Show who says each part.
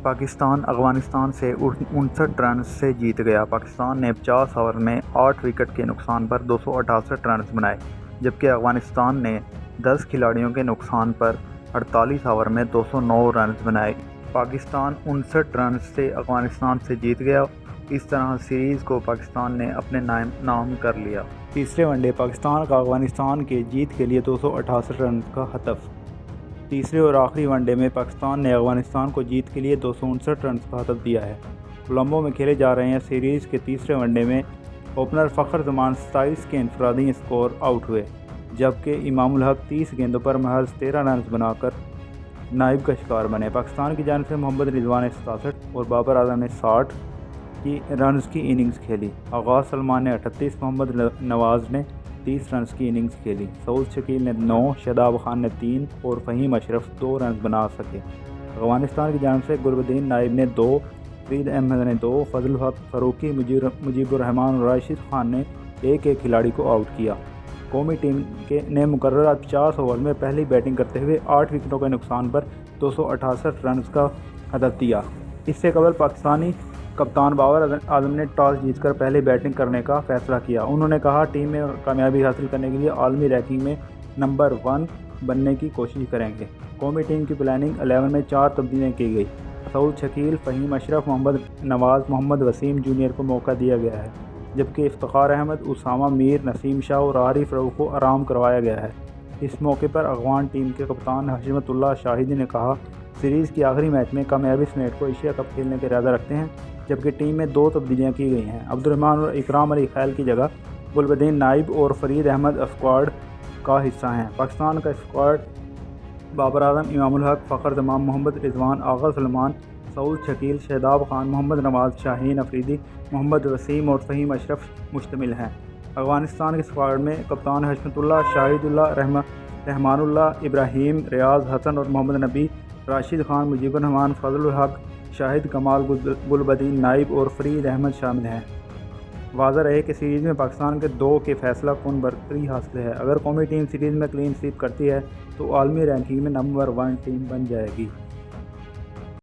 Speaker 1: پاکستان افغانستان سے 59 رنز سے جیت گیا۔ پاکستان نے 50 اوور میں 8 وکٹ کے نقصان پر 268 رنز بنائے، جبکہ افغانستان نے 10 کھلاڑیوں کے نقصان پر 48 اوور میں 209 رنز بنائے۔ پاکستان 59 رنز سے افغانستان سے جیت گیا۔ اس طرح سیریز کو پاکستان نے اپنے نام کر لیا۔ تیسرے ون ڈے پاکستان کا افغانستان کے جیت کے لیے 268 رنز کا ہدف۔ تیسرے اور آخری ون ڈے میں پاکستان نے افغانستان کو جیت کے لیے 259 رنز کا ہدف دیا ہے۔ کولمبو میں کھیلے جا رہے سیریز کے تیسرے ون ڈے میں اوپنر فخر زمان 27 کے انفرادی اسکور آؤٹ ہوئے، جبکہ امام الحق 30 گیندوں پر محض 13 رنز بنا کر نائب کا شکار بنے۔ پاکستان کی جانب سے محمد رضوان نے 67 اور بابر اعظم نے 60 کی رنز کی اننگز کھیلی۔ آغاز سلمان نے 38، محمد نواز نے 30 رنز کی اننگز کھیلی۔ سعود شکیل نے 9، شاداب خان نے 3 اور فہیم اشرف 2 رنز بنا سکے۔ افغانستان کی جانب سے گلبدین نائب نے 2، فرید احمد نے 2، فضل الحق فاروقی، مجیب الرحمان اور راشد خان نے ایک کھلاڑی کو آؤٹ کیا۔ قومی ٹیم نے مقررہ 50 اوور میں پہلی بیٹنگ کرتے ہوئے 8 وکٹوں کے نقصان پر 268 رنز کا ہدف دیا۔ اس سے قبل پاکستانی کپتان بابر اعظم نے ٹاس جیت کر پہلے بیٹنگ کرنے کا فیصلہ کیا۔ انہوں نے کہا، ٹیم میں کامیابی حاصل کرنے کے لیے عالمی رینکنگ میں نمبر 1 بننے کی کوشش کریں گے۔ قومی ٹیم کی پلاننگ 11 میں 4 تبدیلیاں کی گئی۔ سعود شکیل، فہیم اشرف، محمد نواز، محمد وسیم جونیئر کو موقع دیا گیا ہے، جبکہ افتخار احمد، اسامہ میر، نسیم شاہ اور عارف رؤف کو آرام کروایا گیا ہے۔ اس موقع پر افغان ٹیم کے کپتان حشمت اللہ شاہدی نے کہا، سیریز کے آخری میچ میں کامیابی سمیت کو ایشیا کپ کھیلنے کا ارادہ رکھتے ہیں، جبکہ ٹیم میں 2 تبدیلیاں کی گئی ہیں۔ عبدالرحمان اور اکرام علی خیل کی جگہ گلبدین نائب اور فرید احمد اسکواڈ کا حصہ ہیں۔ پاکستان کا اسکواڈ بابر اعظم، امام الحق، فخر زمان، محمد رضوان، آغا سلمان، سعود شکیل، شاداب خان، محمد نواز، شاہین افریدی، محمد وسیم اور فہیم اشرف مشتمل ہیں۔ افغانستان کے اسکواڈ میں کپتان حشمت اللہ، شاہد اللہ، رحمان اللہ، ابراہیم، ریاض حسن اور محمد نبی، راشد خان، مجیب الرحمان، فضل الحق، شاہد کمال، گلبدین نائب اور فرید احمد شامل ہیں۔ واضح رہے کہ سیریز میں پاکستان کے 2 کے فیصلہ کن برتری حاصل ہے۔ اگر قومی ٹیم سیریز میں کلین سویپ کرتی ہے تو عالمی رینکنگ میں نمبر 1 ٹیم بن جائے گی۔